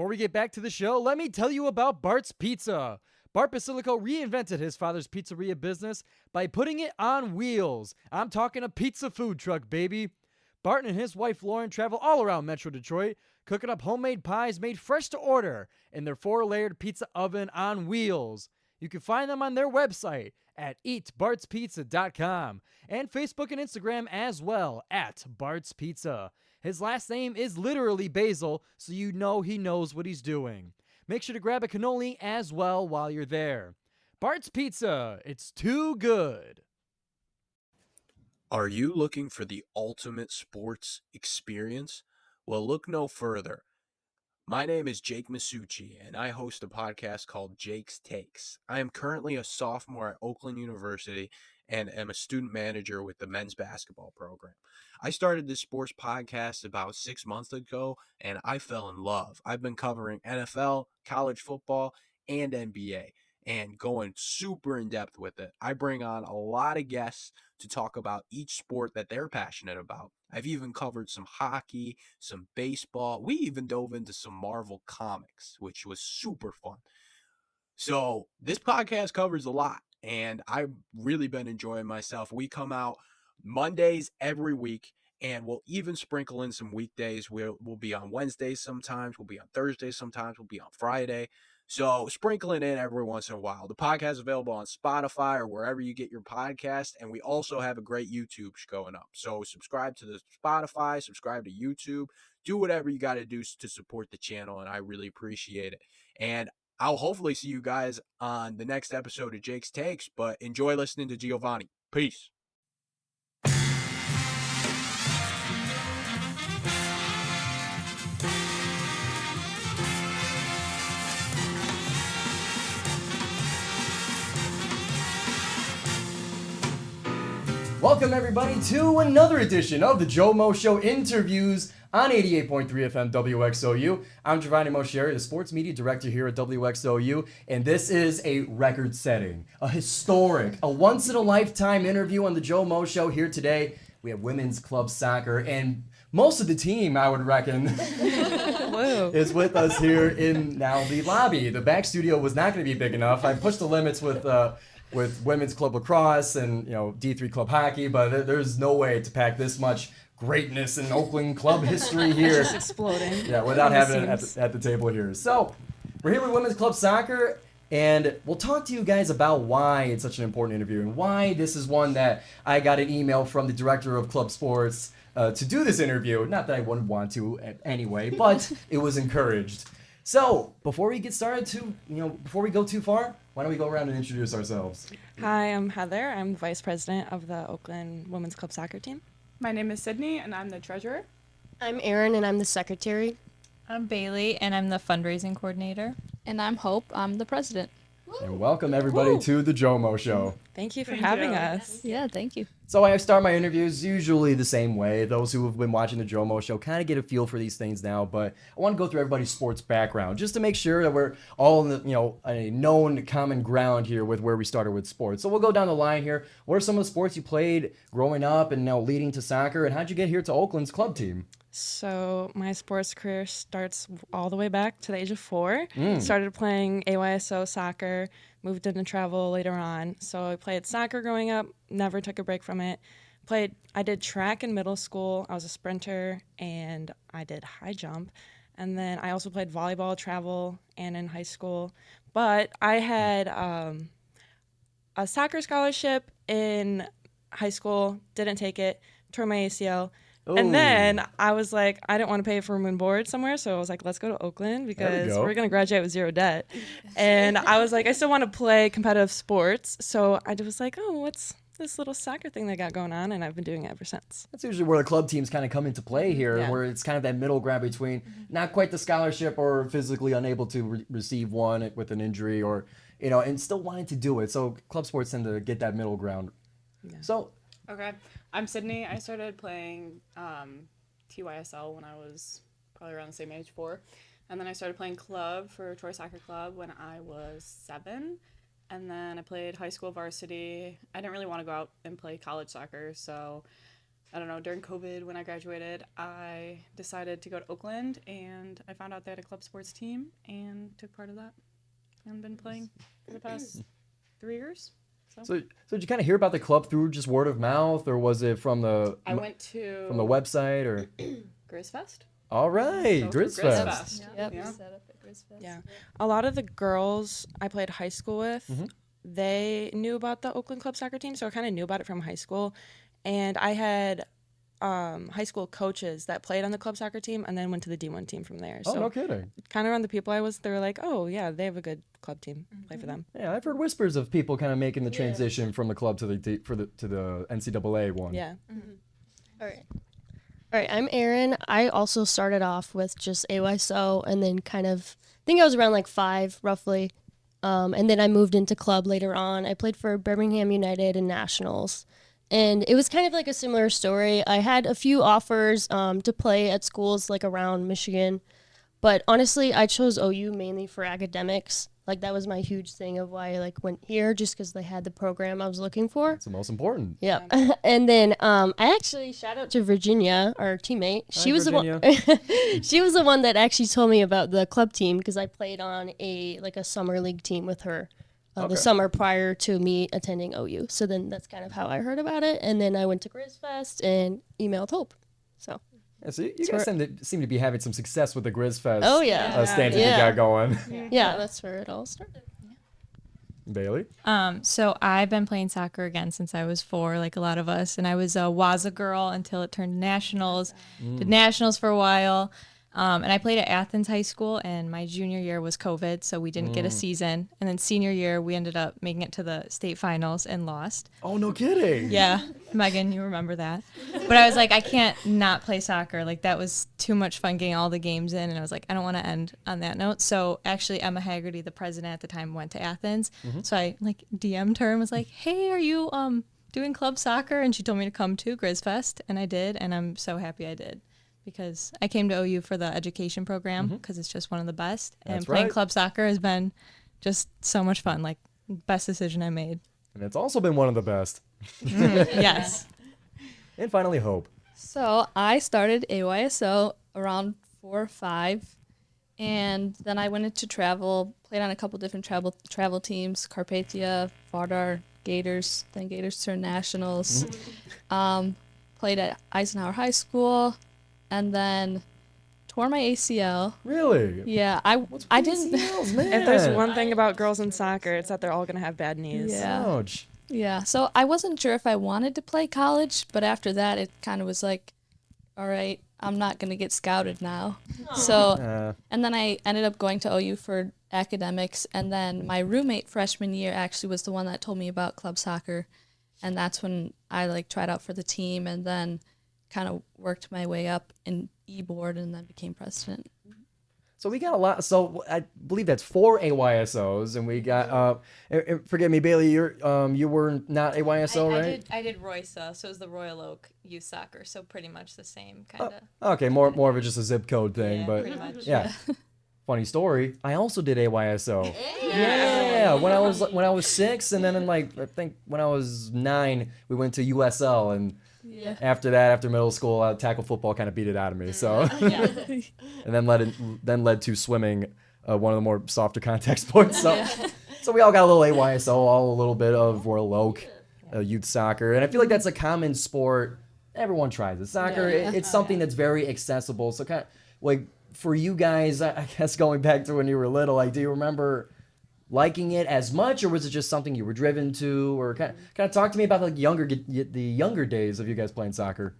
Before we get back to the show, let me tell you about Bart's Pizza. Bart Basilico reinvented his father's pizzeria business by putting it on wheels. I'm talking a pizza food truck, baby. Bart and his wife Lauren travel all around Metro Detroit, cooking up homemade pies made fresh to order in their 4-layered pizza oven on wheels. You can find them on their website at eatbartspizza.com and Facebook and Instagram as well at Bart's Pizza. His last name is literally Basil, so you know he knows what he's doing. Make sure to grab a cannoli as well while you're there. Bart's Pizza, it's too good. Are you looking for the ultimate sports experience? Well, look no further. My name is Jake Masucci, and I host a podcast called Jake's Takes. I am currently a sophomore at Oakland University and am a student manager with the men's basketball program. I started this sports podcast about 6 months ago, and I fell in love. I've been covering NFL, college football, and NBA, and going super in depth with it. I bring on a lot of guests to talk about each sport that they're passionate about. I've even covered some hockey, some baseball. We even dove into some Marvel comics, which was super fun. So this podcast covers a lot, and I've really been enjoying myself. We come out Mondays every week, and we'll even sprinkle in some weekdays. We'll be on Wednesdays sometimes, we'll be on Thursdays sometimes, we'll be on Friday. So sprinkling in every once in a while. The podcast is available on Spotify or wherever you get your podcast, and we also have a great YouTube going up. So subscribe to the Spotify, subscribe to YouTube, do whatever you got to do to support the channel, and I really appreciate it. And I'll hopefully see you guys on the next episode of Jake's Takes, but enjoy listening to Giovanni. Peace. Welcome, everybody, to another edition of the GioMoShow interviews on 88.3 FM WXOU. I'm Giovanni Moschieri, the sports media director here at WXOU, and this is a record-setting, a historic, a once-in-a-lifetime interview on the GioMoShow here today. We have women's club soccer, and most of the team, I would reckon, is with us here in now the lobby. The back studio was not going to be big enough. I pushed the limits with women's club lacrosse and D3 club hockey, but there's no way to pack this much greatness in Oakland club history here. Just exploding. Yeah, without having it at the table here. So we're here with women's club soccer, and we'll talk to you guys about why it's such an important interview and why this is one that I got an email from the director of club sports to do this interview. Not that I wouldn't want to anyway, but it was encouraged. So before we get started, before we go too far, why don't we go around and introduce ourselves? Hi, I'm Heather. I'm the vice president of the Oakland women's club soccer team. My name is Sydney, and I'm the treasurer. I'm Erin, and I'm the secretary. I'm Bailey, and I'm the fundraising coordinator. And I'm Hope. I'm the president. And welcome everybody to the GioMoShow. Thank you for having us. Yeah, thank you. So I start my interviews usually the same way. Those who have been watching the GioMoShow kind of get a feel for these things now, but I want to go through everybody's sports background just to make sure that we're all in the, a known common ground here with where we started with sports. So we'll go down the line here. What are some of the sports you played growing up and now leading to soccer, and how'd you get here to Oakland's club team? So my sports career starts all the way back to the age of 4. Started playing AYSO soccer, moved into travel later on. So I played soccer growing up, never took a break from it. I did track in middle school. I was a sprinter, and I did high jump. And then I also played volleyball, travel, and in high school. But I had a soccer scholarship in high school, didn't take it, tore my ACL. Ooh. And then I was like, I didn't want to pay for room and board somewhere, so I was like, let's go to Oakland because we're going to graduate with zero debt. And I was like, I still want to play competitive sports, so I was like, oh, what's this little soccer thing they got going on? And I've been doing it ever since. That's usually where the club teams kind of come into play here, Yeah. where it's kind of that middle ground between not quite the scholarship or physically unable to receive one with an injury or, and still wanting to do it. So club sports tend to get that middle ground. Yeah. So Okay. I'm Sydney. I started playing TYSL when I was probably around the same age, 4. And then I started playing club for Troy Soccer Club when I was 7. And then I played high school varsity. I didn't really want to go out and play college soccer, so I don't know, during COVID when I graduated, I decided to go to Oakland, and I found out they had a club sports team and took part of that and been playing for the past 3 years. So did you kind of hear about the club through just word of mouth, or was it from the I went to website, or? Grizzfest. All right, So through Grizzfest. Grizzfest. Yep. Yeah. Set up at Grizzfest. Yeah. A lot of the girls I played high school with, they knew about the Oakland Club soccer team, so I kind of knew about it from high school. And I had high school coaches that played on the club soccer team and then went to the D1 team from there. Oh, So no kidding. kind of around the people I was, they were like, oh, yeah, they have a good club team. Play for them. Yeah, I've heard whispers of people kind of making the transition from the club to the NCAA one. Yeah. All right, I'm Erin. I also started off with just AYSO and then kind of, I think I was around like 5 roughly. And then I moved into club later on. I played for Birmingham United and Nationals. And it was kind of like a similar story. I had a few offers to play at schools like around Michigan. But honestly, I chose OU mainly for academics. Like that was my huge thing of why I like went here, just because they had the program I was looking for. It's the most important. Yeah. And then I actually shout out to Virginia, our teammate. She was Virginia. the one. She was the one that actually told me about the club team because I played on a summer league team with her the summer prior to me attending OU. So then that's kind of how I heard about it. And then I went to Grizzfest and emailed Hope. So. Yeah, so you guys seem to be having some success with the Grizzfest. Oh yeah. Stance that you got going. Yeah, that's where it all started. Bailey. So I've been playing soccer again since I was 4, like a lot of us, and I was a Waza girl until it turned to nationals. Did nationals for a while, and I played at Athens High School. And my junior year was COVID, so we didn't get a season. And then senior year, we ended up making it to the state finals and lost. Oh, no kidding. Yeah, Megan, you remember that. But I was like, I can't not play soccer. Like, that was too much fun getting all the games in. And I was like, I don't want to end on that note. So actually, Emma Haggerty, the president at the time, went to Athens. So I like DM'd her and was like, hey, are you doing club soccer? And she told me to come to Grizzfest. And I did. And I'm so happy I did. Because I came to OU for the education program because it's just one of the best. And playing club soccer has been just so much fun. Like, best decision I made. And it's also been one of the best. Yes. And finally, Hope. So I started AYSO around 4 or 5, and then I went into travel, played on a couple different travel teams, Carpathia, Vardar, Gators, then Gators turned Nationals. Played at Eisenhower High School, and then tore my ACL. Really? Yeah, I didn't. ACLs, man. If there's one thing about girls in soccer, it's that they're all going to have bad knees. Yeah. Ouch. Yeah, so I wasn't sure if I wanted to play college, but after that, it kind of was like, all right, I'm not going to get scouted now. So, and then I ended up going to OU for academics, and then my roommate freshman year actually was the one that told me about club soccer, and that's when I like tried out for the team, and then kind of worked my way up in e-board, and then became president. So we got a lot. So I believe that's 4 AYSOs, and we got. Forgive me, Bailey. You were not AYSO, right? I did ROYSA, so it was the Royal Oak Youth Soccer, so pretty much the same kind of. Okay, more of it just a zip code thing, but pretty much. yeah. Funny story. I also did AYSO. Yeah, when I was 6, and then I think when I was 9, we went to USL, and after that, after middle school, tackle football kind of beat it out of me. So, and then led to swimming, one of the more softer contact sports. So we all got a little AYSO, all a little bit of Royal Oak, youth soccer, and I feel like that's a common sport. Everyone tries it. Soccer, it's something that's very accessible. So kind of like for you guys, I guess going back to when you were little, like, do you remember liking it as much, or was it just something you were driven to, or kind of talk to me about the younger days of you guys playing soccer?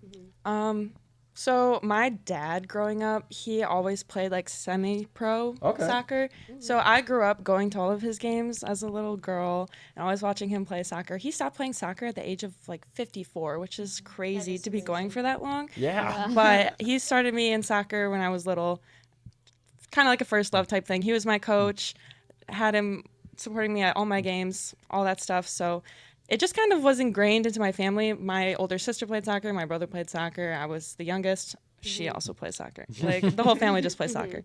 So my dad growing up, he always played like semi-pro soccer. So I grew up going to all of his games as a little girl and always watching him play soccer. He stopped playing soccer at the age of like 54, which is crazy to be going for that long. Yeah. But he started me in soccer when I was little, kind of like a first love type thing. He was my coach, had him supporting me at all my games, all that stuff. So it just kind of was ingrained into my family. My older sister played soccer. My brother played soccer. I was the youngest. She also plays soccer. Like, the whole family just plays soccer.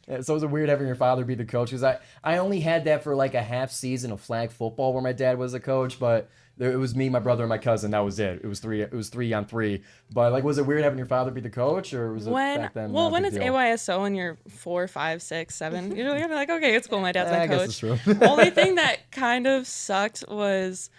Yeah, so it was weird having your father be the coach, because I only had that for like a half season of flag football where my dad was a coach, but It was me, my brother, and my cousin. That was it. It was 3-on-3. But like, was it weird having your father be the coach, or was it back then? Well, not a when big it's deal? AYSO and you're 4, 5, 6, 7, you're like, okay, it's cool. My dad's my I guess coach. it's true. Only thing that kind of sucked was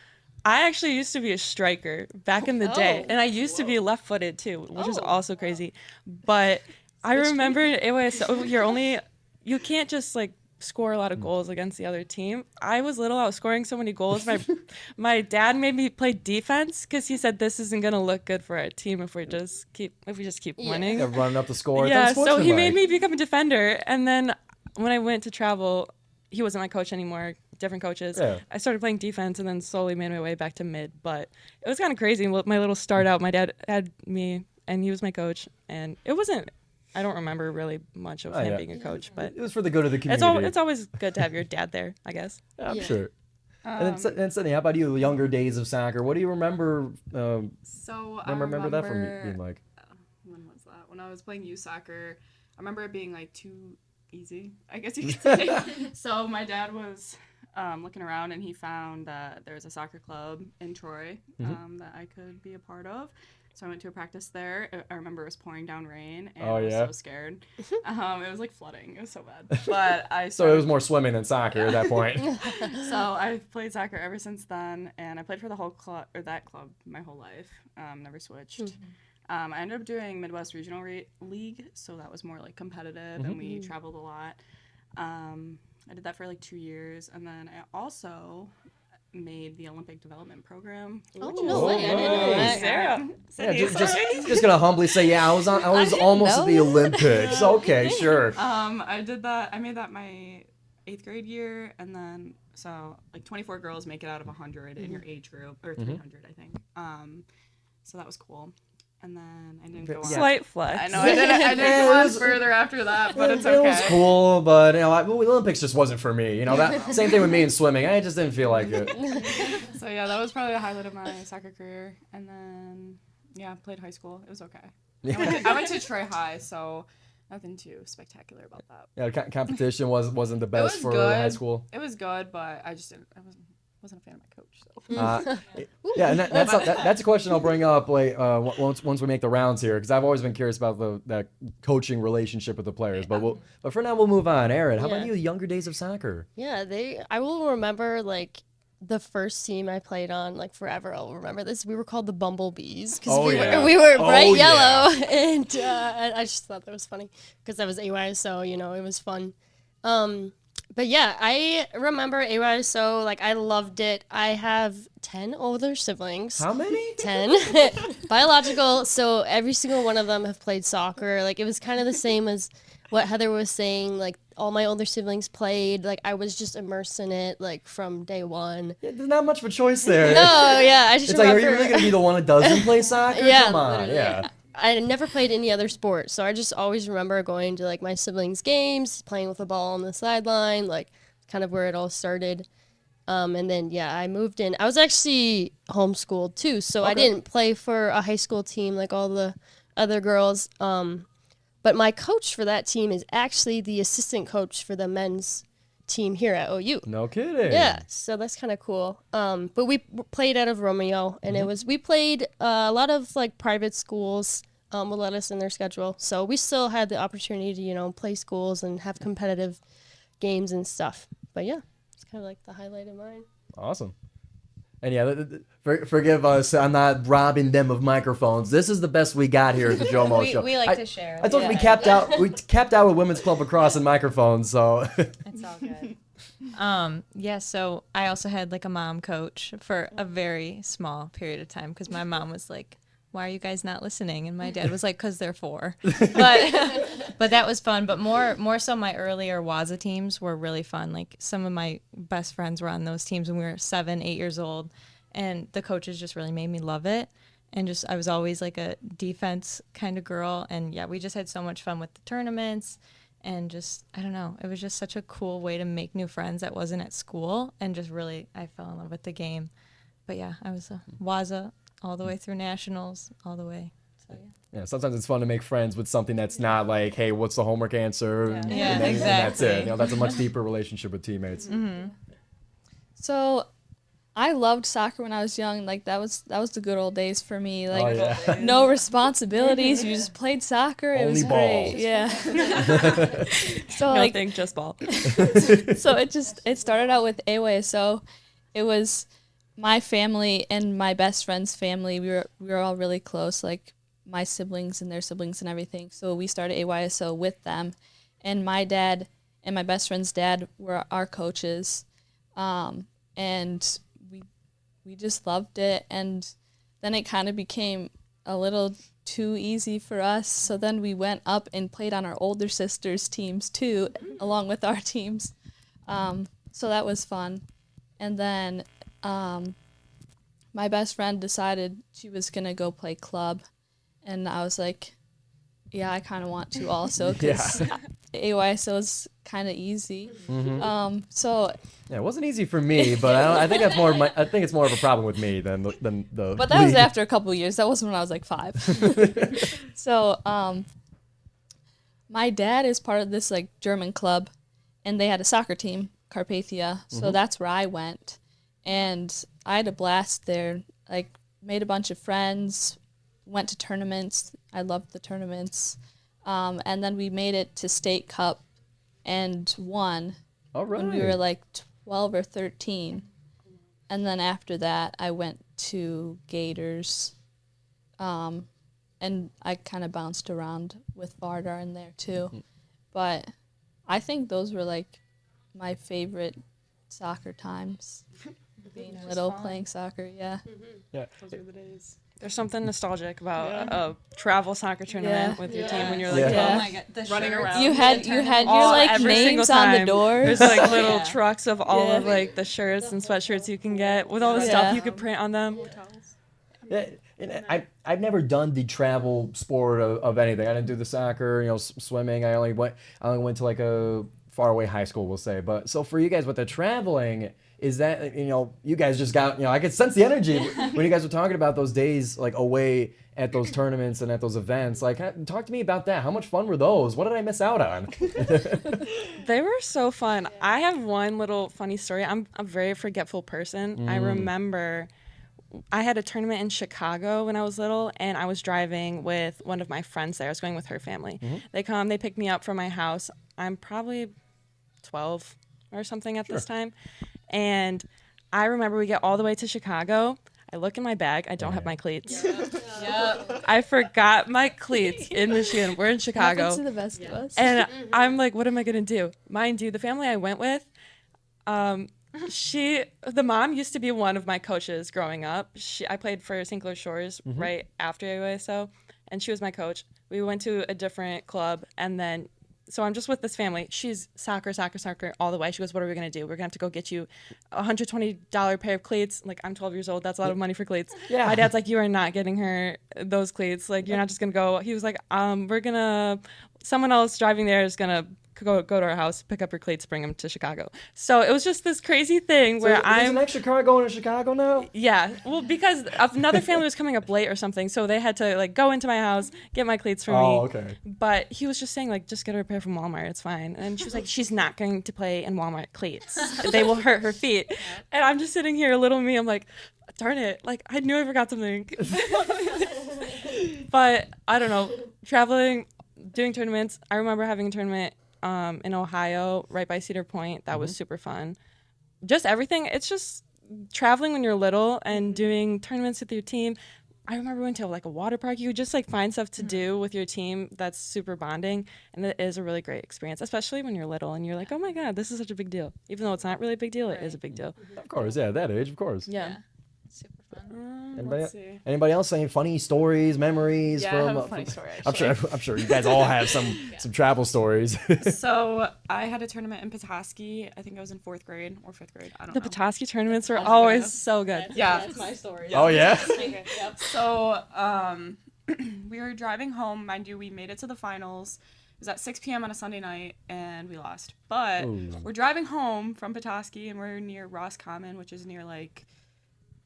I actually used to be a striker back in the day, and I used to be left-footed too, which is also crazy. But I remember in AYSO, you can't just like score a lot of goals against the other team. I was little, I was scoring so many goals. My dad made me play defense because he said this isn't gonna look good for our team if we just keep winning. Yeah, running up the score. Yeah, so he made me become a defender, and then when I went to travel, he wasn't my coach anymore. Different coaches. Yeah. I started playing defense and then slowly made my way back to mid. But it was kind of crazy. My little start out, my dad had me and he was my coach. And it wasn't, I don't remember really much of him being a coach. But it was for the good of the community. it's always good to have your dad there, I guess. I'm sure. And then Sydney, how about you? Younger days of soccer. What do you remember? So remember that from being like? When was that? When I was playing youth soccer, I remember it being like too easy, I guess you could say. So my dad was looking around and he found that there was a soccer club in Troy that I could be a part of. So I went to a practice there. I remember it was pouring down rain and I was so scared. It was like flooding. It was so bad. But So it was more swimming than soccer at that point. So I've played soccer ever since then, and I played for the whole club or that club my whole life. Never switched. I ended up doing Midwest Regional League, so that was more like competitive, and we traveled a lot. I did that for like 2 years, and then I also made the Olympic Development Program. Oh, no way. I didn't know that. Sarah. Yeah, just gonna humbly say, yeah, I was almost at the Olympics. Okay, sure. I did that. I made that my 8th grade year, and then so like 24 girls make it out of 100 in your age group, or 300, I think. So that was cool. And then I didn't go on. Slight flex. I know I didn't go on further after that, but it's okay. It was cool, but the Olympics just wasn't for me. That same thing with me in swimming. I just didn't feel like it. So yeah, that was probably the highlight of my soccer career. And then played high school. It was okay. I went to Troy High, so nothing too spectacular about that. Yeah, competition wasn't the best for high school. It was good, but I wasn't a fan of my coach. So. Yeah, and that's a question I'll bring up once we make the rounds here, because I've always been curious about that coaching relationship with the players. But for now we'll move on. Aaron, how about you? Younger days of soccer? Yeah, I will remember like the first team I played on like forever. I'll remember this. We were called the Bumblebees because we were bright yellow, and I just thought that was funny because I was AYSO. It was fun. But yeah, I remember AYSO, like I loved it. I have 10 older siblings. How many? 10. Biological, so every single one of them have played soccer. Like it was kind of the same as what Heather was saying, like all my older siblings played. Like I was just immersed in it like from day one. Yeah, there's not much of a choice there. No, yeah, I just it's remember. Like, are you really going to be the one that doesn't play soccer? Yeah, Come on, literally. yeah. I never played any other sport, so I just always remember going to like my siblings' games, playing with the ball on the sideline, like kind of where it all started. And then I moved in. I was actually homeschooled too, so I didn't play for a high school team like all the other girls. But my coach for that team is actually the assistant coach for the men's team here at OU. No kidding. Yeah, so that's kind of cool. But we played out of Romeo, and we played a lot of like private schools would let us in their schedule. So we still had the opportunity to, play schools and have competitive games and stuff. But yeah, it's kind of like the highlight of mine. Awesome. And yeah, forgive us. I'm not robbing them of microphones. This is the best we got here at the GioMoShow. We like to share. I told you we capped out. We capped out with Women's Club Lacrosse and microphones. So it's all good. So I also had like a mom coach for a very small period of time because my mom was like, "Why are you guys not listening?" And my dad was like, "'Cause they're 4." But that was fun. But more so, my earlier WAZA teams were really fun. Like some of my best friends were on those teams when we were 7, 8 years old, and the coaches just really made me love it. And just I was always like a defense kind of girl, and we just had so much fun with the tournaments. And just, I don't know, it was just such a cool way to make new friends that wasn't at school. And just really, I fell in love with the game. But I was a WAZA all the way through nationals, all the way. So, yeah, sometimes it's fun to make friends with something that's not like, hey, what's the homework answer? Yeah, and that's it. That's a much deeper relationship with teammates. Mm-hmm. So I loved soccer when I was young. Like that was the good old days for me. Like yeah. no responsibilities. You just played soccer. It was Only balls. great. Yeah. So No, like think just ball. so it started out with AYSO. It was my family and my best friend's family. We were all really close, like my siblings and their siblings and everything. So we started AYSO with them, and my dad and my best friend's dad were our coaches, and we just loved it. And then it kind of became a little too easy for us. So then we went up and played on our older sisters' teams too, along with our teams. So that was fun. And then my best friend decided she was going to go play club. And I was like, yeah, I kind of want to also because AYSO is kind of easy. So Yeah, it wasn't easy for me, but I think that's more. I think it's more of a problem with me than the. But that was league. after a couple of years. That wasn't when I was like 5. So my dad is part of this like German club, and they had a soccer team, Carpathia. So that's where I went, and I had a blast there. Like made a bunch of friends, went to tournaments. I loved the tournaments, and then we made it to state cup, and won. All right. When we were like 12 or 13. And then after that, I went to Gators. And I kind of bounced around with Vardar in there too. But I think those were like my favorite soccer times. Being little, playing soccer, yeah. Yeah. Those are the days. There's something nostalgic about a travel soccer tournament with your team when you're like, Yeah. Oh my god, the Running shirts. around. You had your like every single names on the time. doors. There's like little Yeah. trucks of all Yeah. of like the shirts and sweatshirts you can get with all the Yeah. stuff you could print on them. Yeah, and I've never done the travel sport of anything. I didn't do the soccer, swimming. I only went to like a faraway high school, we'll say. But so for you guys with the traveling, is that you guys just got I could sense the energy when you guys were talking about those days like away at those tournaments and at those events. Like, talk to me about that. How much fun were those? What did I miss out on? They were so fun. I have one little funny story. I'm a very forgetful person. I remember I had a tournament in Chicago when I was little, and I was driving with one of my friends there. I was going with her family. They pick me up from my house. I'm probably 12 or something at this time. And I remember we get all the way to Chicago. I look in my bag. I don't have my cleats. I forgot my cleats in Michigan. We're in Chicago. Happens to the best of us. And I'm like, what am I going to do? Mind you, the family I went with, the mom used to be one of my coaches growing up. I played for St. Clair Shores right after AYSO, and she was my coach. We went to a different club, and then so I'm just with this family. She's soccer all the way. She goes, what are we going to do? We're going to have to go get you a $120 pair of cleats. Like, I'm 12 years old. That's a lot of money for cleats. Yeah. My dad's like, you are not getting her those cleats. Like, you're not just going to go. He was like, someone else driving there is going to go to our house, pick up your cleats, bring them to Chicago. So it was just this crazy thing where there's an extra car going to Chicago now? Yeah, well, because another family was coming up late or something, so they had to like go into my house, get my cleats for me. Oh, okay. But he was just saying like, just get her a pair from Walmart, it's fine. And she was like, she's not going to play in Walmart cleats. They will hurt her feet. And I'm just sitting here, little me, I'm like, darn it, like I knew I forgot something. But I don't know, traveling, doing tournaments. I remember having a tournament in Ohio, right by Cedar Point. That was super fun. Just everything. It's just traveling when you're little and doing tournaments with your team. I remember we went to like a water park. You just like find stuff to do with your team that's super bonding, and it is a really great experience, especially when you're little and you're like, oh my god, this is such a big deal. Even though it's not really a big deal, it is a big deal. Of course, yeah, that age, of course. Yeah. Super fun. Anybody else? Any funny stories, memories Yeah, from? I have a funny story, I'm sure you guys all have some travel stories. So I had a tournament in Petoskey. I think I was in 4th grade or 5th grade. I don't The know. Petoskey tournaments were always so good. Yeah. That's my story. Oh yeah. So we were driving home. Mind you, we made it to the finals. It was at 6 p.m. on a Sunday night, and we lost. But we're driving home from Petoskey, and we're near Roscommon, which is near like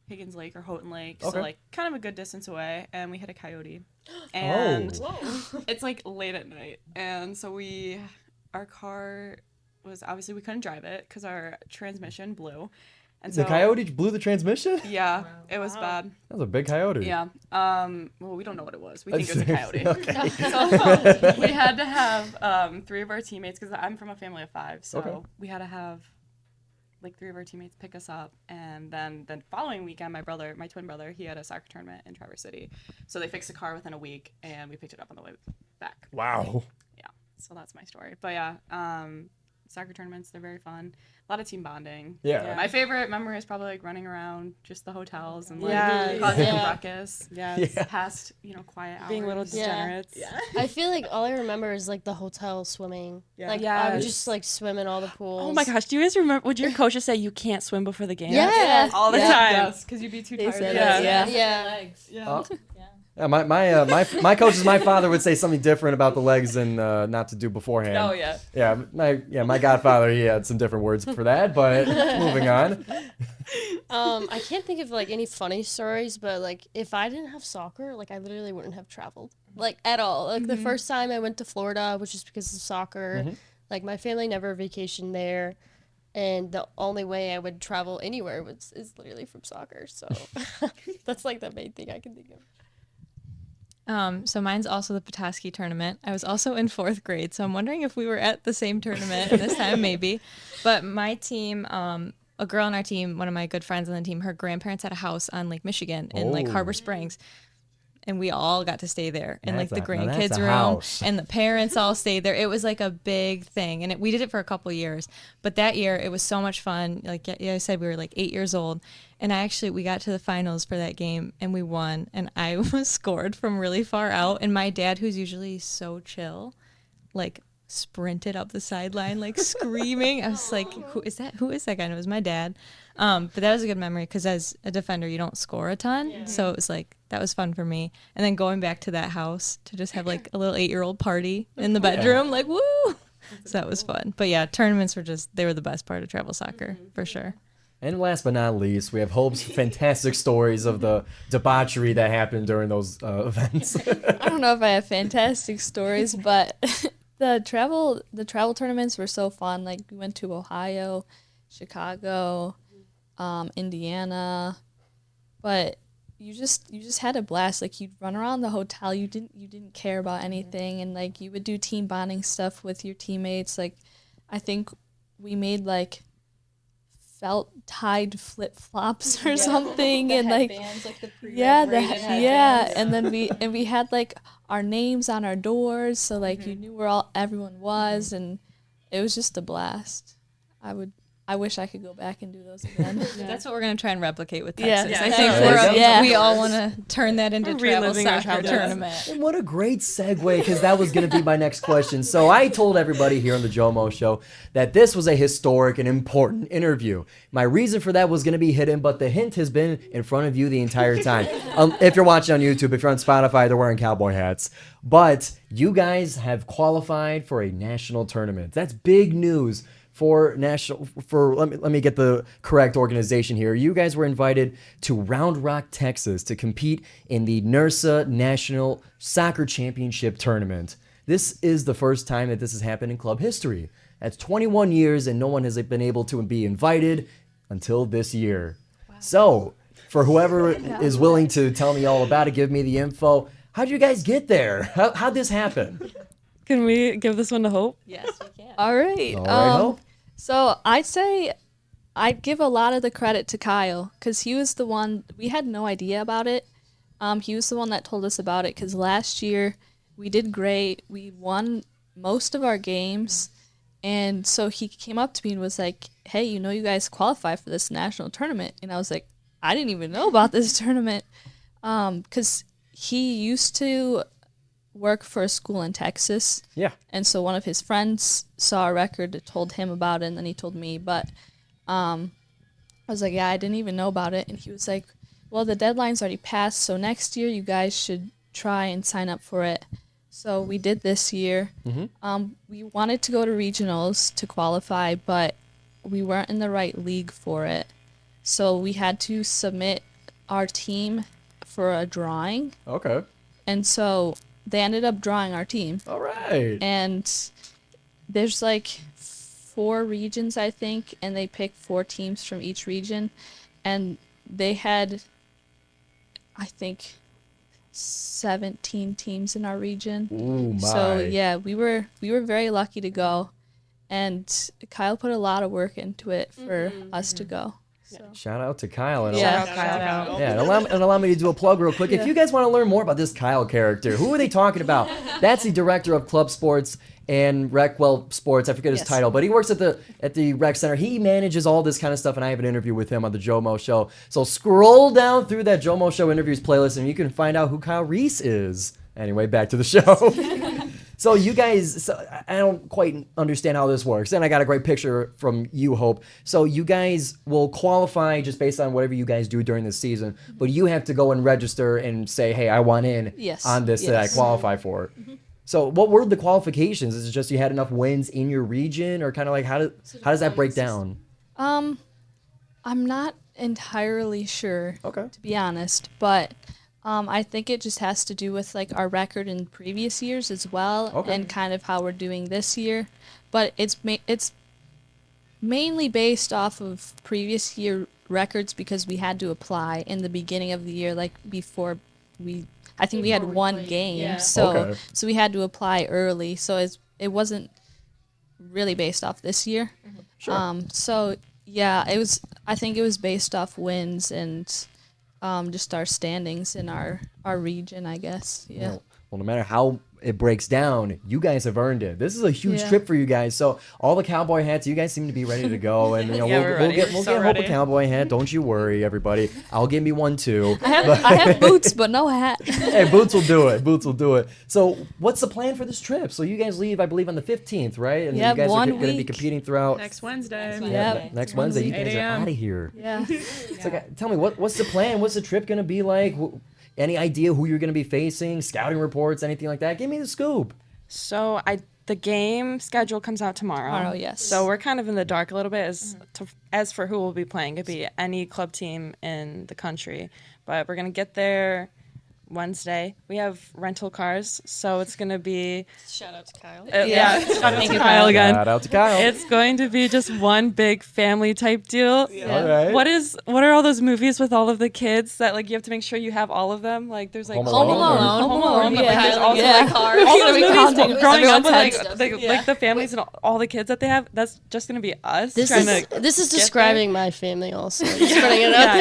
Higgins Lake or Houghton Lake. Okay. So like kind of a good distance away, and we hit a coyote. And it's like late at night, and so our car was obviously, we couldn't drive it because our transmission blew, And The so, coyote blew the transmission? Yeah, it was bad. That was a big coyote. Yeah. Well, we don't know what it was. We think it was a coyote. Okay. So we had to have 3 of our teammates, because I'm from a family of 5. So Okay. we had to have like 3 of our teammates pick us up, and then the following weekend, my twin brother, he had a soccer tournament in Traverse City, so they fixed the car within a week, and we picked it up on the way back. Wow. Yeah. So that's my story. But yeah, soccer tournaments, they're very fun. A lot of team bonding. Yeah. My favorite memory is probably like running around just the hotels and like Yeah. causing a Yeah. ruckus. Yeah. Past, quiet hours. Being little Yeah. degenerates. I feel like all I remember is like the hotel swimming. Yeah. Like I Yes. would just like swim in all the pools. Oh my gosh, do you guys remember, would your coaches say you can't swim before the game? Yeah. All the Yeah. time. Yes, because you'd be too They tired. said to that, swim. yeah. Yeah. Yeah, my coaches, my father would say something different about the legs and not to do beforehand. Oh yeah. Yeah, my godfather, he had some different words for that, but moving on. I can't think of like any funny stories, but like if I didn't have soccer, like I literally wouldn't have traveled like at all. Like the first time I went to Florida, which is because of soccer. Like my family never vacationed there, and the only way I would travel anywhere is literally from soccer. So that's like the main thing I can think of. So mine's also the Petoskey tournament. I was also in 4th grade, so I'm wondering if we were at the same tournament this time, maybe. But my team, a girl on our team, one of my good friends on the team, her grandparents had a house on Lake Michigan in like Oh. Harbor Springs. And we all got to stay there in like the Now that's grandkids a room, house. and the parents all stayed there. It was like a big thing, and we did it for a couple years. But that year, it was so much fun. Like I said, we were like 8 years old, and we got to the finals for that game, and we won. And I was scored from really far out, and my dad, who's usually so chill, like sprinted up the sideline like screaming. I was like, who is that guy? And it was my dad. But that was a good memory because as a defender you don't score a ton, so it was like that was fun for me. And then going back to that house to just have like a little 8-year-old party in the bedroom, like woo. So that was fun. But yeah, tournaments they were the best part of travel soccer for sure. And last but not least, we have Hope's fantastic stories of the debauchery that happened during those events. I don't know if I have fantastic stories, but the travel tournaments were so fun. Like we went to Ohio, Chicago, Indiana, but you just had a blast. Like you'd run around the hotel, you didn't care about anything, and like you would do team bonding stuff with your teammates. Like I think we made like felt tied flip flops or something, and like and then we had like our names on our doors, so like you knew where everyone was, and it was just a blast. I wish I could go back and do those again. That's what we're gonna try and replicate with Yeah. Texas. Yeah. I think There you go. we all want to turn that into We're travel reliving our soccer childhoods. tournament. And what a great segue, because that was going to be my next question. So I told everybody here on the JoMo Show that this was a historic and important interview. My reason for that was going to be hidden, but the hint has been in front of you the entire time. If you're watching on YouTube, if you're on Spotify, they're wearing cowboy hats. But you guys have qualified for a national tournament. That's big news. Let me get the correct organization here. You guys were invited to Round Rock, Texas to compete in the NIRSA National Soccer Championship Tournament. This is the first time that this has happened in club history. That's 21 years and no one has been able to be invited until this year. Wow. So, for whoever is willing to tell me all about it, give me the info. How'd you guys get there? How'd this happen? Can we give this one to Hope? Yes, we can. All right. Hope. So I'd say I'd give a lot of the credit to Kyle, because he was the one, we had no idea about it. He was the one that told us about it, because last year we did great. We won most of our games. And so he came up to me and was like, hey, you guys qualify for this national tournament. And I was like, I didn't even know about this tournament. Because he used to work for a school in Texas. Yeah. And so one of his friends saw a record that told him about it, and then he told me. But I was like, yeah, I didn't even know about it. And he was like, well, the deadline's already passed, so next year you guys should try and sign up for it. So we did this year. We wanted to go to regionals to qualify, but we weren't in the right league for it. So we had to submit our team for a drawing. Okay. And so they ended up drawing our team. All right. And there's like 4 regions, I think, and they picked 4 teams from each region, and they had, I think, 17 teams in our region. Ooh, my. So yeah, we were very lucky to go, and Kyle put a lot of work into it for us to go. So. Shout out to Kyle. And Yeah. Shout out. Yeah, and allow me to do a plug real quick. If you guys want to learn more about this Kyle character, who are they talking about? That's the director of club sports and sports. I forget his title, but he works at the rec center. He manages all this kind of stuff, and I have an interview with him on the GioMoShow. So scroll down through that GioMoShow interviews playlist, and you can find out who Kyle Reese is. Anyway, back to the show. So you guys, I don't quite understand how this works, and I got a great picture from you, Hope. So you guys will qualify just based on whatever you guys do during the season, but you have to go and register and say, hey, I want in on this that I qualify for. So what were the qualifications? Is it just you had enough wins in your region, or kind of like how does that break down? I'm not entirely sure, to be honest, but I think it just has to do with like our record in previous years as well, and kind of how we're doing this year. But it's mainly based off of previous year records because we had to apply in the beginning of the year, like before I think we had one game, so we had to apply early. So it wasn't really based off this year. Sure. So yeah, I think it was based off wins and just our standings in our region, I guess. Yeah. Well, no matter how it breaks down, you guys have earned it. This is a huge trip for you guys. So all the cowboy hats, you guys seem to be ready to go, and we'll get Hope a cowboy hat. Don't you worry, everybody. I'll give me one too. I have boots, but no hat. Hey, boots will do it. Boots will do it. So what's the plan for this trip? So you guys leave, I believe, on the 15th, right? And Yeah, you guys are 1 going to be week. competing throughout. Next Wednesday. Next Wednesday, you guys 8 are a.m. out of here. Yeah. So, tell me, what's the plan? What's the trip going to be like? Any idea who you're going to be facing? Scouting reports, anything like that? Give me the scoop. So the game schedule comes out tomorrow. Tomorrow, yes. So we're kind of in the dark a little bit as for who will be playing. It could be any club team in the country, but we're gonna get there Wednesday. We have rental cars, so it's gonna be Shout out to Kyle. shout out to Kyle again. Shout out to Kyle. It's going to be just one big family type deal. All right. What are all those movies with all of the kids that like you have to make sure you have all of them? Like there's like Home Alone. Home Alone, but like, there's also Yeah. like all those movies growing up with everyone's like the families and all the kids that they have. That's just gonna be us This trying is to. this is describing my family also. Just putting it out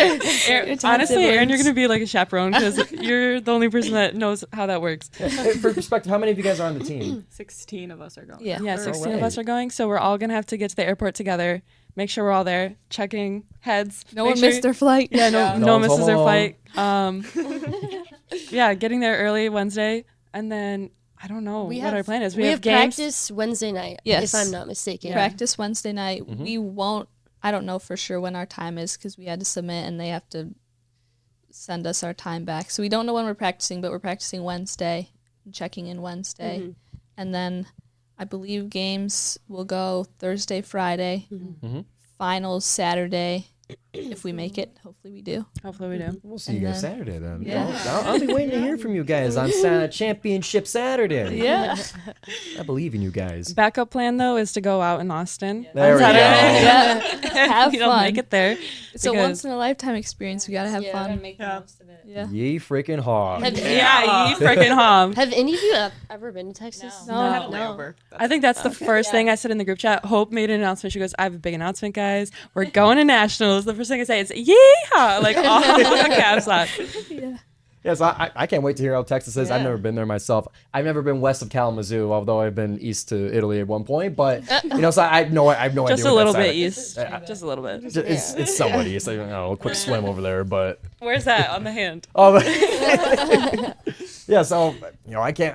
there. Honestly, Aaron, you're gonna be like a chaperone because you're the only person that knows how that works. For perspective, how many of you guys are on the team? 16 of us are going. Yeah. Yeah, 16 of right. us are going, so we're all gonna have to get to the airport together. Make sure we're all there, checking heads. No make one sure- missed their flight. Yeah, No no one one's misses their home flight. Yeah, getting there early Wednesday, and then I don't know what our plan is. We have games. practice Wednesday night, Yes. if I'm not mistaken. Practice Wednesday night. We won't. I don't know for sure when our time is because we had to submit and they have to send us our time back. So we don't know when we're practicing, but we're practicing Wednesday, checking in Wednesday, and then I believe games will go Thursday, Friday, finals Saturday. If we make it, hopefully we do. Hopefully we do. We'll see you And guys then- Saturday then. Yeah. I'll be waiting to hear from you guys on Championship Saturday. Yeah. I believe in you guys. Backup plan though is to go out in Austin. There on we go. Saturday. Yeah. Have You don't fun. make it there. It's a because- once in a lifetime experience. We gotta have fun. Make the most of it. Yeah. Ye freaking hog. Yeah, you freaking hom. Have any of you ever been to Texas? No. I had a layover. I think that's the first thing I said in the group chat. Hope made an announcement. She goes, I have a big announcement, guys. We're going to nationals. The first thing I say is, yeehaw! Like all the caps lock. Yes, I can't wait to hear how Texas is. I've never been there myself. I've never been west of Kalamazoo, although I've been east to Italy at one point. But so I have no idea. Just a what little that side bit is. east. Just a little bit. It's somewhat east. I don't know, a quick swim over there, but Where's that on the hand? yeah. So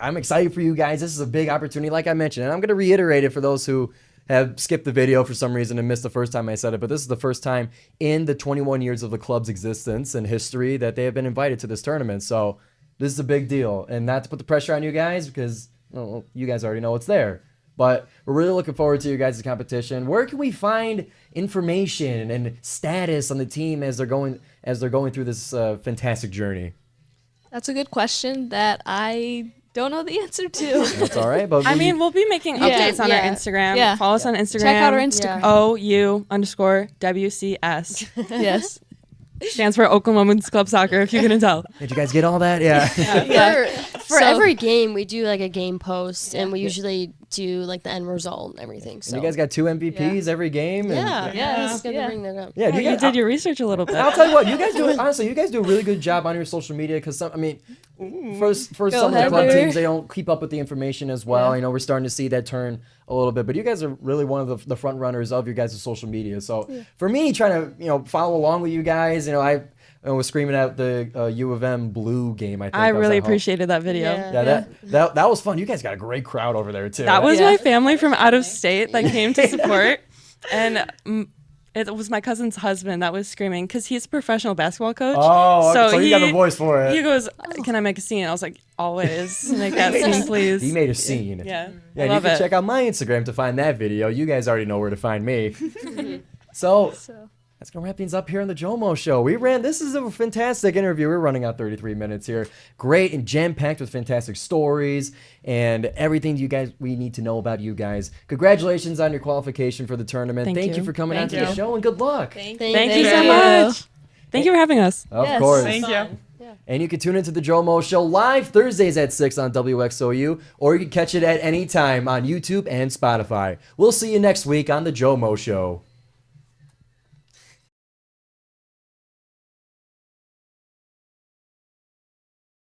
I'm excited for you guys. This is a big opportunity, like I mentioned, and I'm gonna reiterate it for those who have skipped the video for some reason and missed the first time I said it, but this is the first time in the 21 years of the club's existence and history that they have been invited to this tournament. So this is a big deal, and not to put the pressure on you guys because you guys already know it's there. But we're really looking forward to your guys' competition. Where can we find information and status on the team as they're going through this fantastic journey? That's a good question that I don't know the answer to. That's all right. But I mean, we'll be making updates on our Yeah. Instagram. Yeah. Follow us on Instagram. Check out our Instagram. OU_WCS. Yes. Stands for Oakland Women's Club Soccer, if you couldn't tell. did you guys get all that? Yeah. Yeah. For So- every game, we do like a game post, and we usually do like the end result and everything. So And you guys got 2 MVPs every game. And, yeah, it's good Yeah. to bring that up. Yeah. You did your research a little bit. I'll tell you what, you guys do. Honestly, you guys do a really good job on your social media because some. I mean, for some of the club Heather. teams, they don't keep up with the information as well. You know, we're starting to see that turn a little bit, but you guys are really one of the front runners of your guys' social media. So for me, trying to follow along with you guys, I was screaming at the U of M blue game. I think I that was really at home. appreciated that video. Yeah. Yeah, that was fun. You guys got a great crowd over there too. That was Yeah. my family from out of state that came to support. And it was my cousin's husband that was screaming because he's a professional basketball coach. Oh, so you got he- the voice for it. He goes, "Can I make a scene?" I was like, "Always make that scene, please." He made a scene. Yeah, Yeah, I and you love can it. check out my Instagram to find that video. You guys already know where to find me. So that's gonna wrap things up here on the JOMO Show. This is a fantastic interview. We're running out 33 minutes here. Great and jam-packed with fantastic stories and everything we need to know about you guys. Congratulations on your qualification for the tournament. Thank you you. for coming Thank on to the you. show, and good luck. Thank you so much. Thank you for having us. Of Yes. course. Thank you. And you can tune into the JOMO Show live Thursdays at 6 on WXOU, or you can catch it at any time on YouTube and Spotify. We'll see you next week on the JOMO Show.